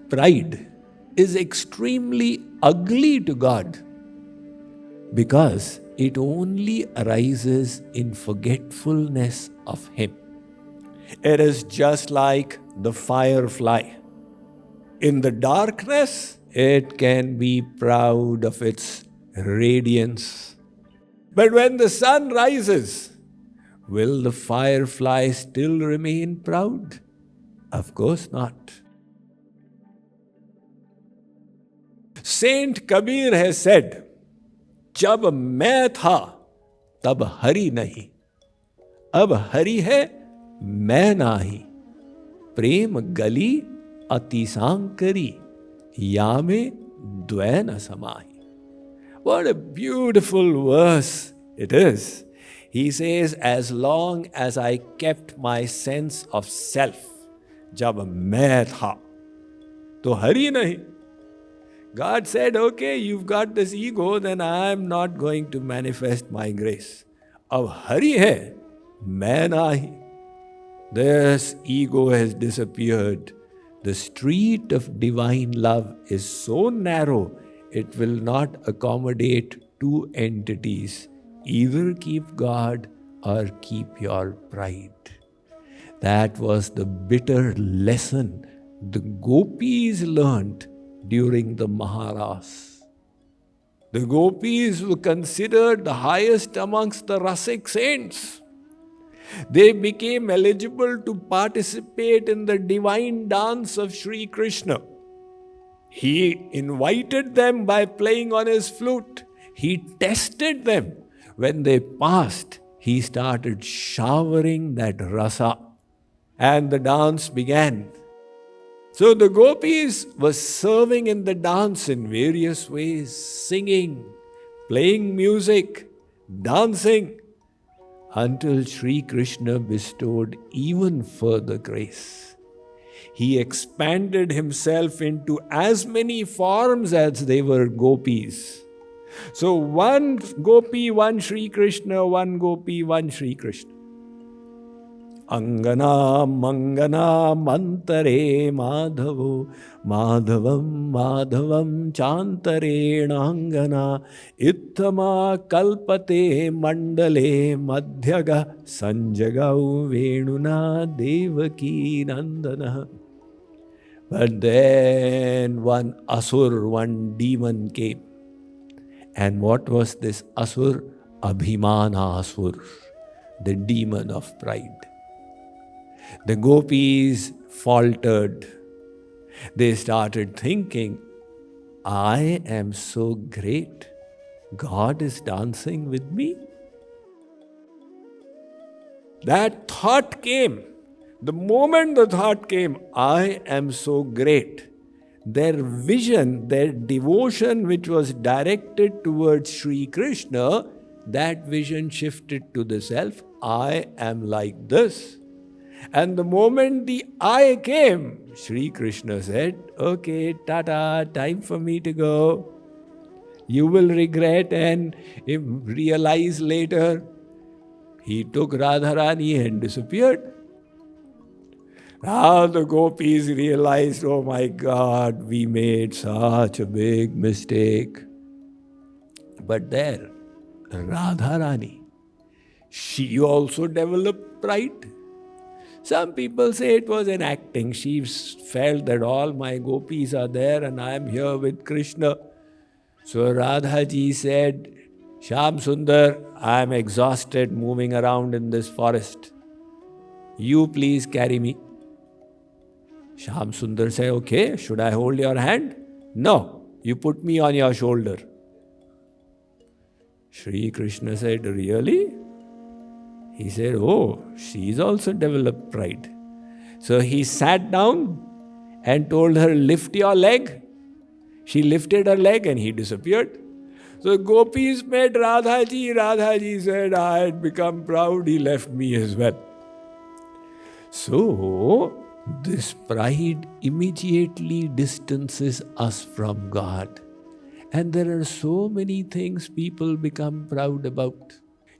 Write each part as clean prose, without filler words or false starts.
pride is extremely ugly to God because it only arises in forgetfulness of Him. It is just like the firefly. In the darkness, it can be proud of its radiance. But when the sun rises, will the firefly still remain proud? Of course not. Saint Kabir has said, जब मैं था तब हरि नहीं, अब हरि है मैं नाही, प्रेम गली अतिसांकरी, या में द्वै न समाही. What a beautiful verse it is. He says, as long as I kept my sense of self, जब मैं था तो हरि नहीं. God said, okay, you've got this ego, then I'm not going to manifest my grace. अब हरि है, मैं नाही. This ego has disappeared. The street of divine love is so narrow, it will not accommodate two entities. Either keep God or keep your pride. That was the bitter lesson the Gopis learned during the Maharaas. The Gopis were considered the highest amongst the Rasik saints. They became eligible to participate in the divine dance of Sri Krishna. He invited them by playing on his flute. He tested them. When they passed, he started showering that rasa, and the dance began. So the Gopis were serving in the dance in various ways, singing, playing music, dancing, until Sri Krishna bestowed even further grace. He expanded himself into as many forms as they were Gopis. So one Gopi, one Sri Krishna, one Gopi, one Sri Krishna. Angana Mangana Mantare Madhavo Madhavam Madhavam Chantare Angana Ittama Kalpate Mandale Madhyaga Sanjagau Venuna Devaki Nandana. But then one asur, one demon came. And what was this asur? Abhimana asur, the demon of pride. The Gopis faltered. They started thinking, I am so great. God is dancing with me. That thought came. The moment the thought came, I am so great, their vision, their devotion which was directed towards Sri Krishna, that vision shifted to the self. I am like this. And the moment the I came, Sri Krishna said, okay, tata, time for me to go. You will regret and realize later. He took Radha Rani and disappeared. Now the Gopis realized, oh my God, we made such a big mistake. But there, Radha Rani, she also developed pride. Some people say it was an acting. She felt that all my Gopis are there and I am here with Krishna. So Radha ji said, Shyam Sundar, I am exhausted moving around in this forest. You please carry me. Shyam Sundar said, okay, should I hold your hand? No, you put me on your shoulder. Sri Krishna said, really? He said, oh, she's also developed pride. So he sat down and told her, lift your leg. She lifted her leg and he disappeared. So Gopis met Radhaji. Radhaji said, I had become proud. He left me as well. So this pride immediately distances us from God. And there are so many things people become proud about.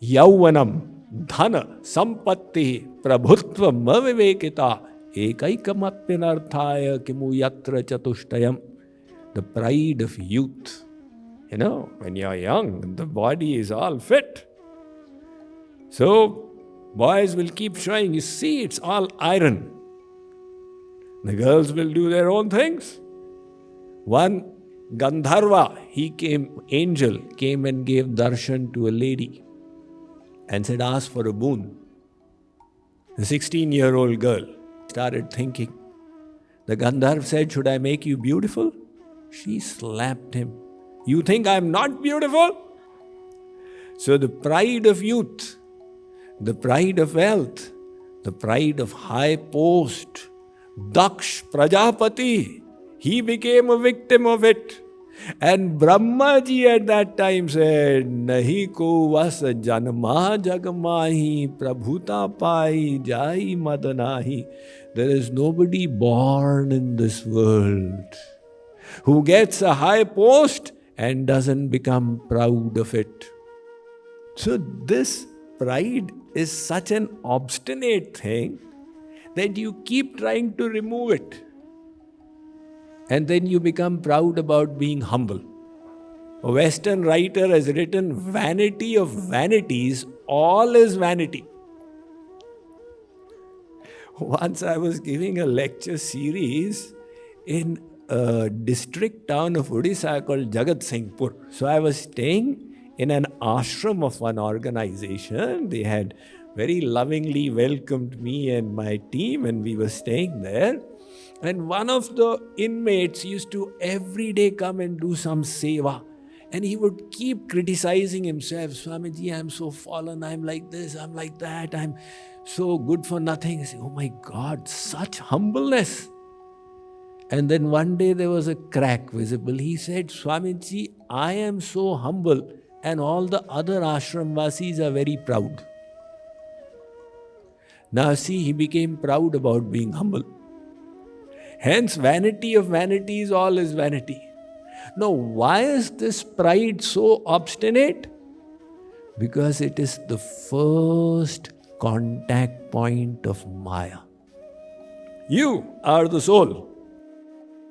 Yauvanam, dhana, sampatti, prabhutvam, avivekita, ekaikamatpinarthaya kimu yatra chatushtayam. The pride of youth. When you're young, the body is all fit. So, boys will keep showing, you see, it's all iron. The girls will do their own things. One Gandharva, angel came and gave darshan to a lady and said, ask for a boon. The 16-year-old girl started thinking. The Gandharva said, should I make you beautiful? She slapped him. You think I'm not beautiful? So the pride of youth, the pride of wealth, the pride of high post, Daksh Prajapati, he became a victim of it. And Brahmaji at that time said, Nahi ko vas janma jagmahi prabhuta pai jai madanahi. There is nobody born in this world who gets a high post and doesn't become proud of it. So this pride is such an obstinate thing that you keep trying to remove it. And then you become proud about being humble. A Western writer has written, vanity of vanities, all is vanity. Once I was giving a lecture series in a district town of Odisha called Jagat Singhpur. So I was staying in an ashram of one organization. They had very lovingly welcomed me and my team, and we were staying there. And one of the inmates used to every day come and do some seva. And he would keep criticizing himself. Swamiji, I'm so fallen, I'm like this, I'm like that, I'm so good for nothing. I say, oh my God, such humbleness. And then one day there was a crack visible. He said, Swamiji, I am so humble and all the other ashramvasis are very proud. Now see, he became proud about being humble. Hence, vanity of vanities, all is vanity. Now, why is this pride so obstinate? Because it is the first contact point of Maya. You are the soul.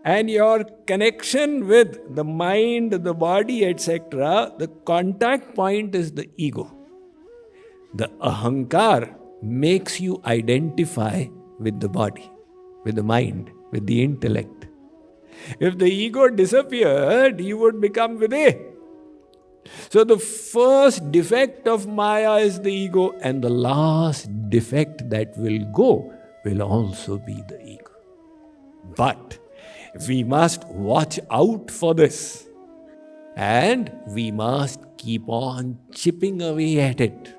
And your connection with the mind, the body, etc., the contact point is the ego. The ahankar makes you identify with the body, with the mind, with the intellect. If the ego disappeared, you would become Videh. So the first defect of Maya is the ego, and the last defect that will go will also be the ego. But we must watch out for this, and we must keep on chipping away at it.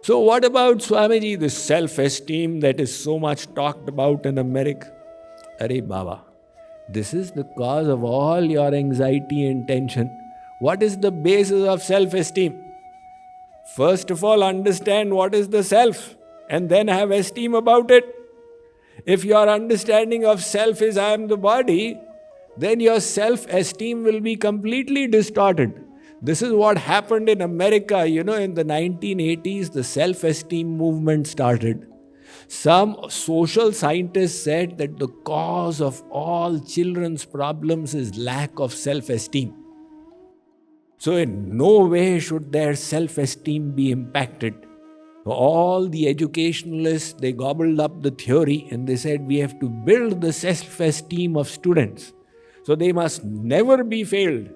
So what about Swamiji, this self-esteem that is so much talked about in America? Arey Baba, this is the cause of all your anxiety and tension. What is the basis of self-esteem? First of all, understand what is the self, and then have esteem about it. If your understanding of self is I am the body, then your self-esteem will be completely distorted. This is what happened in America. In the 1980s, the self-esteem movement started. Some social scientists said that the cause of all children's problems is lack of self-esteem. So in no way should their self-esteem be impacted. All the educationalists, they gobbled up the theory and they said we have to build the self-esteem of students. So they must never be failed.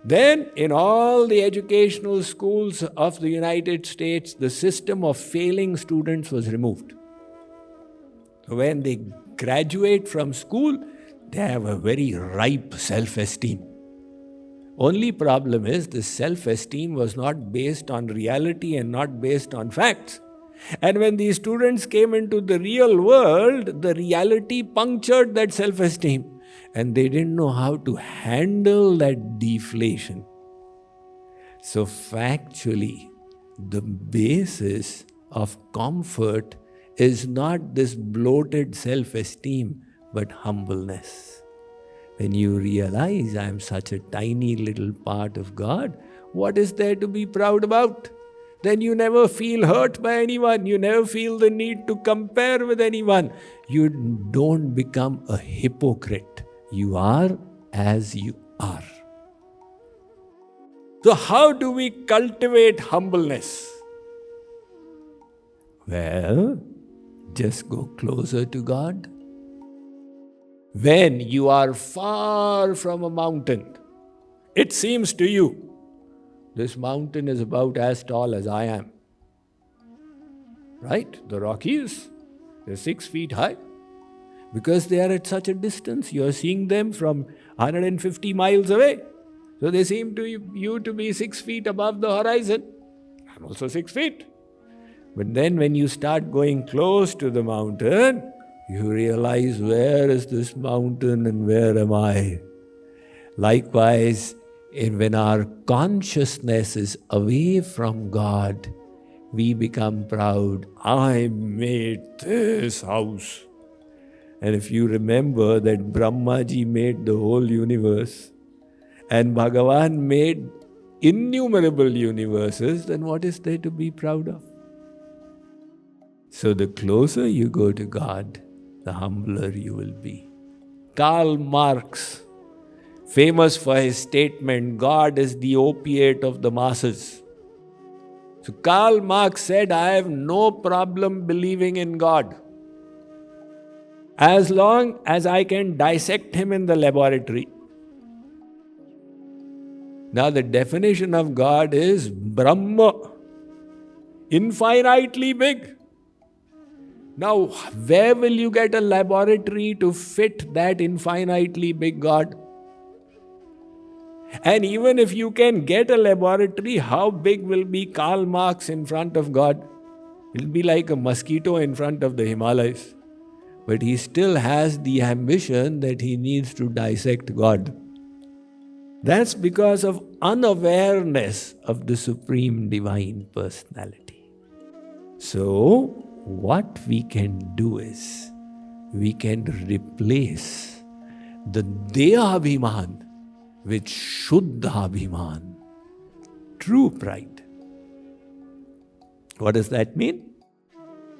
Then, in all the educational schools of the United States, the system of failing students was removed. So when they graduate from school, they have a very ripe self-esteem. Only problem is the self-esteem was not based on reality and not based on facts. And when these students came into the real world, the reality punctured that self-esteem. And they didn't know how to handle that deflation. So factually, the basis of comfort is not this bloated self-esteem, but humbleness. When you realize I am such a tiny little part of God, what is there to be proud about? then you never feel hurt by anyone. You never feel the need to compare with anyone. You don't become a hypocrite. You are as you are. So how do we cultivate humbleness? Well, just go closer to God. When you are far from a mountain, it seems to you, this mountain is about as tall as I am. Right? The Rockies, they're 6 feet high. Because they are at such a distance, you're seeing them from 150 miles away. So they seem to you to be 6 feet above the horizon. I'm also 6 feet. But then when you start going close to the mountain, you realize, where is this mountain and where am I? Likewise, when our consciousness is away from God, we become proud. I made this house. And if you remember that Brahmaji made the whole universe and Bhagavan made innumerable universes, then what is there to be proud of? So the closer you go to God, the humbler you will be. Karl Marx, famous for his statement, God is the opiate of the masses. So Karl Marx said, I have no problem believing in God, as long as I can dissect him in the laboratory. Now the definition of God is Brahma, infinitely big. Now, where will you get a laboratory to fit that infinitely big God? And even if you can get a laboratory, how big will be Karl Marx in front of God? It will be like a mosquito in front of the Himalayas. But he still has the ambition that he needs to dissect God. That's because of unawareness of the Supreme Divine Personality. So, what we can do is, we can replace the Deyabhiman with Shuddhabhiman, true pride. What does that mean?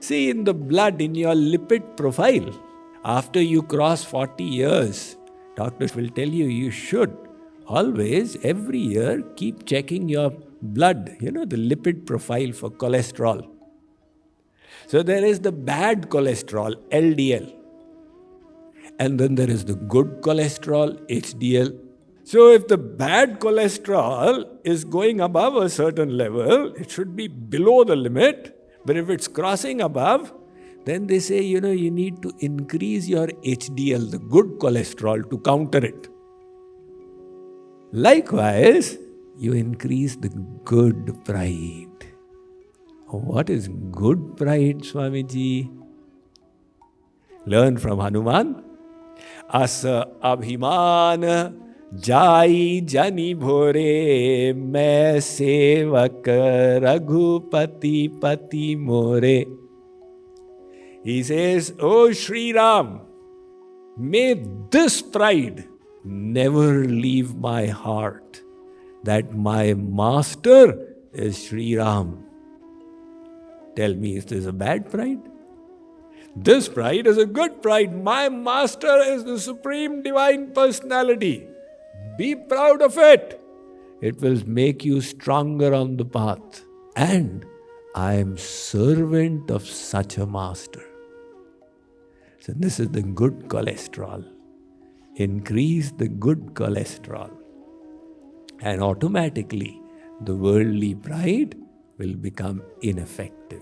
See, in the blood, in your lipid profile, after you cross 40 years, doctors will tell you, you should always, every year, keep checking your blood, the lipid profile for cholesterol. So there is the bad cholesterol, LDL. And then there is the good cholesterol, HDL. So if the bad cholesterol is going above a certain level, it should be below the limit. But if it's crossing above, then they say, you need to increase your HDL, the good cholesterol, to counter it. Likewise, you increase the good pride. What is good pride, Swamiji? Learn from Hanuman. Asa abhiman jai jani bhore main sevak raghupati pati more. He says, Oh Sri Ram, may this pride never leave my heart, that my master is Sri Ram. Tell me, is this a bad pride? This pride is a good pride. My master is the Supreme Divine Personality. Be proud of it. It will make you stronger on the path. And I am servant of such a master. So this is the good cholesterol. Increase the good cholesterol. And automatically, the worldly pride will become ineffective.